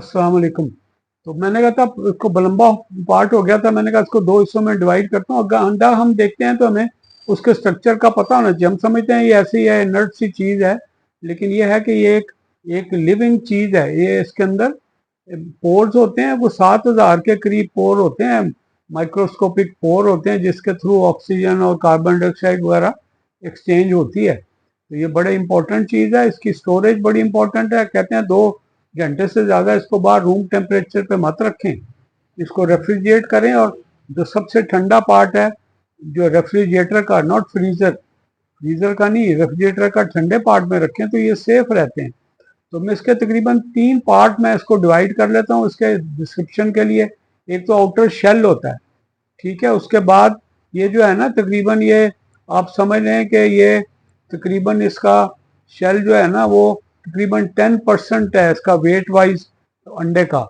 अस्सलाम वालेकुम। तो मैंने कहा था इसको लंबा पार्ट हो गया था, मैंने कहा इसको दो हिस्सों में डिवाइड करता हूँ। अगर अंडा हम देखते हैं तो हमें उसके स्ट्रक्चर का पता होना चाहिए। हम समझते हैं ये ऐसी है, इनर्ट सी चीज़ है, लेकिन ये है कि ये एक लिविंग चीज़ है। ये इसके अंदर पोर्स होते हैं, वो 7,000 के करीब पोर होते हैं, माइक्रोस्कोपिक पोर होते हैं, जिसके थ्रू ऑक्सीजन और कार्बन डाइऑक्साइड वगैरह एक्सचेंज होती है। तो ये बड़े इंपॉर्टेंट चीज़ है, इसकी स्टोरेज बड़ी इंपॉर्टेंट है। कहते हैं 2 घंटे से ज़्यादा इसको बाहर रूम टेम्परेचर पे मत रखें, इसको रेफ्रिजरेट करें। और जो सबसे ठंडा पार्ट है, जो रेफ्रिजरेटर का, नॉट फ्रीज़र, फ्रीज़र का नहीं, रेफ्रिजरेटर का ठंडे पार्ट में रखें तो ये सेफ रहते हैं। तो मैं इसके तकरीबन 3 पार्ट में इसको डिवाइड कर लेता हूँ इसके डिस्क्रिप्शन के लिए। एक तो आउटर शेल होता है, ठीक है। उसके बाद ये जो है ना, तकरीबन ये आप समझ लें कि ये तकरीबन इसका शेल जो है ना, वो तकरीबन 10% है इसका वेट वाइज अंडे का।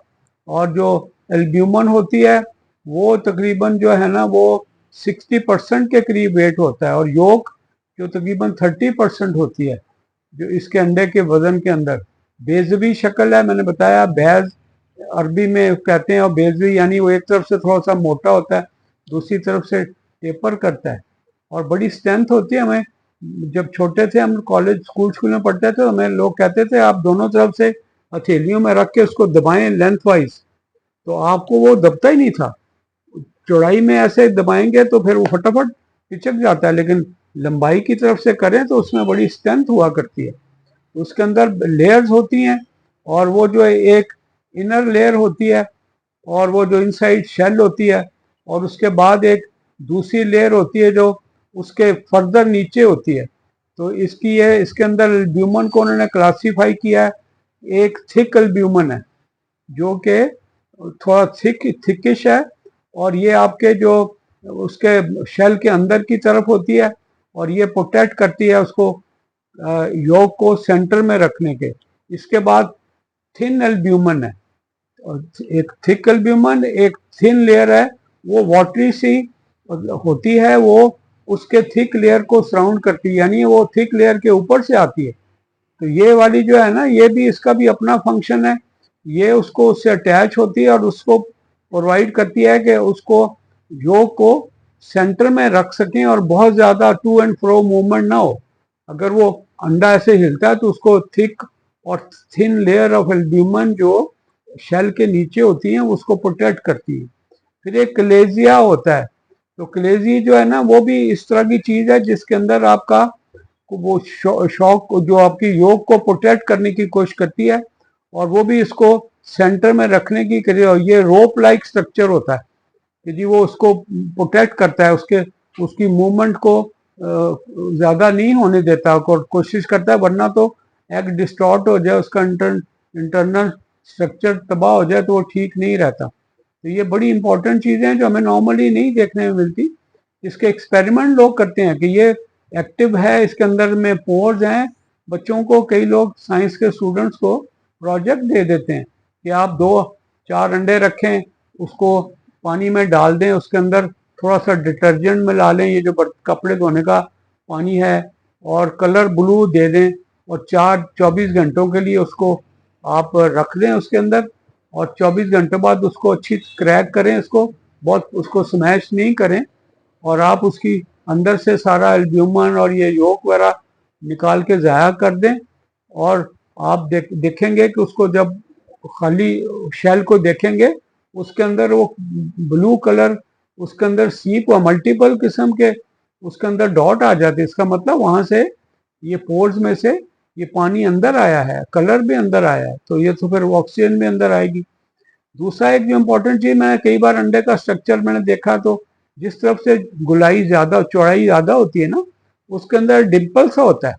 और जो एल्ब्यूमन होती है वो तकरीबन जो है ना, वो 60% के करीब वेट होता है। और योक जो तकरीबन 30% होती है, जो इसके अंडे के वजन के अंदर। बेजवी शक्ल है, मैंने बताया, बैज अरबी में कहते हैं। और बेजवी यानी वो एक तरफ से थोड़ा सा मोटा होता है, दूसरी तरफ से टेपर करता है, और बड़ी स्ट्रेंथ होती है। हमें जब छोटे थे, हम कॉलेज स्कूल में पढ़ते थे, तो हमें लोग कहते थे आप दोनों तरफ से हथेलियों में रख के उसको दबाएं लेंथ वाइज, तो आपको वो दबता ही नहीं था। चौड़ाई में ऐसे दबाएंगे तो फिर वो फटाफट पिचक जाता है, लेकिन लंबाई की तरफ से करें तो उसमें बड़ी स्ट्रेंथ हुआ करती है। उसके अंदर लेयर्स होती हैं, और वो जो है एक इनर लेयर होती है, और वो जो इनसाइड शेल होती है, और उसके बाद एक दूसरी लेयर होती है जो उसके फर्दर नीचे होती है। तो इसकी ये इसके अंदर एल्ब्यूमन को उन्होंने क्लासीफाई किया है। एक थिक एल्ब्यूमन है जो कि थोड़ा थिकिश है, और ये आपके जो उसके शेल के अंदर की तरफ होती है, और ये प्रोटेक्ट करती है उसको योग को सेंटर में रखने के। इसके बाद थिन एल्ब्यूमन है, एक थिक एल्ब्यूमन, एक थिन लेयर है, वो वाटरी सी होती है, वो उसके थिक लेयर को सराउंड करती है, यानी वो थिक लेयर के ऊपर से आती है। तो ये वाली जो है ना, ये भी, इसका भी अपना फंक्शन है। ये उसको उससे अटैच होती है और उसको प्रोवाइड करती है कि उसको योग को सेंटर में रख सकें और बहुत ज़्यादा टू एंड फ्रो मूवमेंट ना हो। अगर वो अंडा ऐसे हिलता है तो उसको थिक और थिन लेयर ऑफ एल्ब्यूमन जो शेल के नीचे होती हैं उसको प्रोटेक्ट करती है। फिर एक कलेजिया होता है। तो कलेजी जो है ना, वो भी इस तरह की चीज़ है जिसके अंदर आपका वो शौक जो आपकी योग को प्रोटेक्ट करने की कोशिश करती है, और वो भी इसको सेंटर में रखने की करिए। और ये रोप लाइक स्ट्रक्चर होता है कि जी वो उसको प्रोटेक्ट करता है, उसकी मूवमेंट को ज़्यादा नहीं होने देता, कोशिश करता है, वरना तो एग डिस्टॉर्ट हो जाए, उसका इंटरनल स्ट्रक्चर तबाह हो जाए तो वो ठीक नहीं रहता। तो ये बड़ी इंपॉर्टेंट चीज़ें हैं जो हमें नॉर्मली नहीं देखने में मिलती। इसके एक्सपेरिमेंट लोग करते हैं कि ये एक्टिव है, इसके अंदर में पोर्स हैं। बच्चों को, कई लोग साइंस के स्टूडेंट्स को प्रोजेक्ट दे देते हैं कि आप 2-4 अंडे रखें, उसको पानी में डाल दें, उसके अंदर थोड़ा सा डिटर्जेंट मिला लें, ये जो कपड़े धोने का पानी है, और कलर ब्लू दे दें, और 24 घंटों के लिए उसको आप रख दें उसके अंदर। और 24 घंटे बाद उसको अच्छी क्रैक करें, इसको बहुत उसको स्मैश नहीं करें, और आप उसकी अंदर से सारा एल्ब्यूमन और ये योक वगैरह निकाल के ज़ाया कर दें। और आप देखेंगे कि उसको जब खाली शेल को देखेंगे, उसके अंदर वो ब्लू कलर, उसके अंदर सीप और मल्टीपल किस्म के उसके अंदर डॉट आ जाते हैं। इसका मतलब वहाँ से ये पोर्स में से ये पानी अंदर आया है, कलर भी अंदर आया है, तो ये तो फिर ऑक्सीजन भी अंदर आएगी। दूसरा एक जो इम्पोर्टेंट चीज़, मैंने कई बार अंडे का स्ट्रक्चर मैंने देखा, तो जिस तरफ से गुलाई ज़्यादा, चौड़ाई ज़्यादा होती है ना, उसके अंदर डिम्पल सा होता है,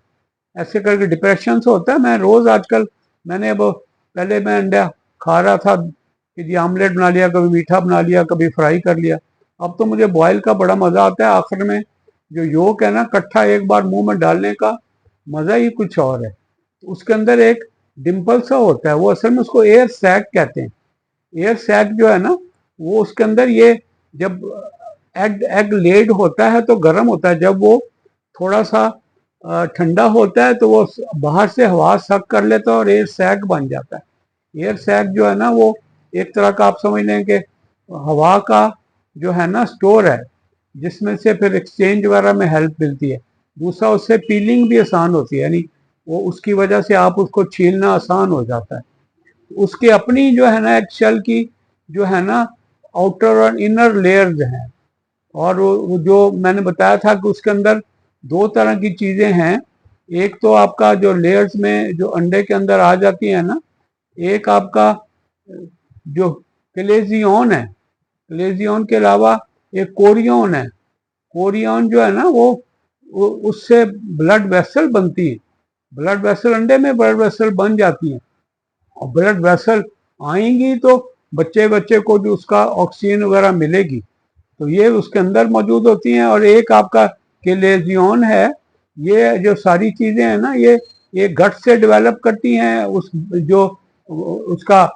ऐसे करके डिप्रेशन से होता है। मैं रोज़ आजकल, मैंने अब, पहले मैं अंडा खा रहा था कि जी आमलेट बना लिया, कभी मीठा बना लिया, कभी फ्राई कर लिया। अब तो मुझे बॉयल का बड़ा मज़ा आता है। आखिर में जो योक है ना, कट्ठा एक बार मुंह में डालने का मज़ा ही कुछ और है। उसके अंदर एक डिम्पल सा होता है, वो असल में उसको एयर सैक कहते हैं। एयर सैक जो है ना, वो उसके अंदर ये, जब एग एग लेड होता है तो गर्म होता है, जब वो थोड़ा सा ठंडा होता है तो वो बाहर से हवा सक कर लेता है और एयर सैक बन जाता है। एयर सैक जो है ना वो एक तरह का आप समझ लें कि हवा का जो है ना स्टोर है, जिसमें से फिर एक्सचेंज वगैरह में हेल्प मिलती है। दूसरा, उससे पीलिंग भी आसान होती है, यानी वो उसकी वजह से आप उसको छीलना आसान हो जाता है। उसकी अपनी जो है ना एक शेल की जो है ना आउटर और इनर लेयर्स हैं, और वो जो मैंने बताया था कि उसके अंदर दो तरह की चीजें हैं। एक तो आपका जो लेयर्स में जो अंडे के अंदर आ जाती है ना, एक आपका जो क्लेजियन है, क्लेजियन के अलावा एक कोरियन है। कोरियन जो है ना वो उससे ब्लड वेसल बनती है। ब्लड वेसल अंडे में ब्लड वेसल बन जाती है, और ब्लड वेसल आएंगी तो बच्चे बच्चे को जो उसका ऑक्सीजन वगैरह मिलेगी, तो ये उसके अंदर मौजूद होती हैं। और एक आपका केलेजियन है। ये जो सारी चीजें हैं ना, ये गट से डेवलप करती हैं, उस जो उसका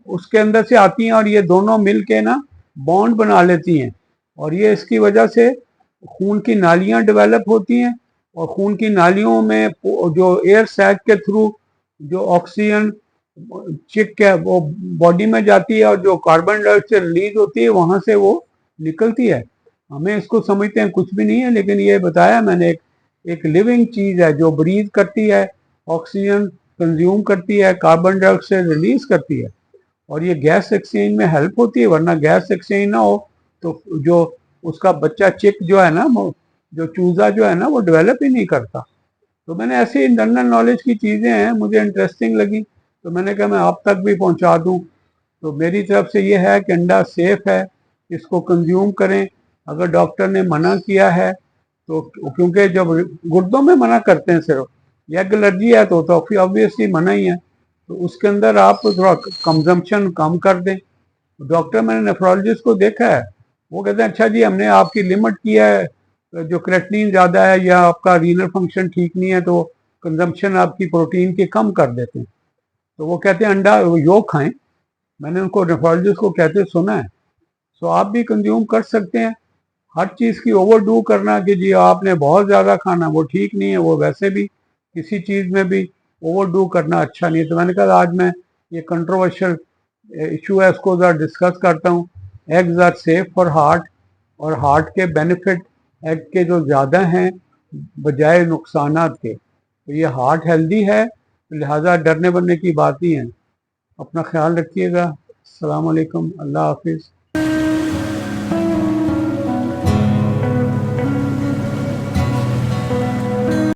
उसके अंदर से आती हैं, और ये दोनों मिल के ना बॉन्ड बना लेती हैं, और ये इसकी वजह से खून की नालियां डेवलप होती हैं। और खून की नालियों में जो एयर सैक के थ्रू जो ऑक्सीजन चिक है वो बॉडी में जाती है, और जो कार्बन डाइऑक्साइड रिलीज होती है वहां से वो निकलती है। हमें इसको समझते हैं कुछ भी नहीं है, लेकिन ये बताया मैंने एक लिविंग चीज है जो ब्रीथ करती है, ऑक्सीजन कंज्यूम करती है, कार्बन डाइऑक्साइड रिलीज करती है, और ये गैस एक्सचेंज में हेल्प होती है। वरना गैस एक्सचेंज ना हो तो जो उसका बच्चा चिक जो है ना, जो चूजा जो है ना, वो डेवलप ही नहीं करता। तो मैंने ऐसी जनरल नॉलेज की चीज़ें हैं, मुझे इंटरेस्टिंग लगी, तो मैंने कहा मैं आप तक भी पहुंचा दूं। तो मेरी तरफ से ये है कि अंडा सेफ है, इसको कंज्यूम करें। अगर डॉक्टर ने मना किया है तो, क्योंकि जब गुर्दों में मना करते हैं सिर्फ, एग एलर्जी है तो ऑब्वियसली मना ही है, तो उसके अंदर आप थोड़ा कंजम्पशन कम कर दें। डॉक्टर, मैंने नेफ्रोलॉजिस्ट को देखा है, वो कहते हैं अच्छा जी हमने आपकी लिमिट किया है, जो क्रेटिनिन ज़्यादा है या आपका रीनल फंक्शन ठीक नहीं है, तो कंजम्पशन आपकी प्रोटीन की कम कर देते हैं। तो वो कहते हैं अंडा योग खाएं। मैंने उनको नेफ्रोलॉजिस्ट को कहते सुना है। सो आप भी कंज्यूम कर सकते हैं। हर चीज़ की ओवर डू करना कि जी आपने बहुत ज़्यादा खाना, वो ठीक नहीं है। वो वैसे भी किसी चीज़ में भी ओवर डू करना अच्छा नहीं है। तो मैंने कहा आज मैं ये कंट्रोवर्शियल इशू है इसको ज़रा डिस्कस करता हूँ। Eggs are safe for heart, और हार्ट के बेनिफिट एग के जो ज़्यादा हैं बजाय नुकसानात के। तो ये हार्ट हेल्दी है, लिहाजा डरने बनने की बात ही है। अपना ख्याल रखिएगा। अस्सलाम वालेकुम, अल्लाह हाफिज़।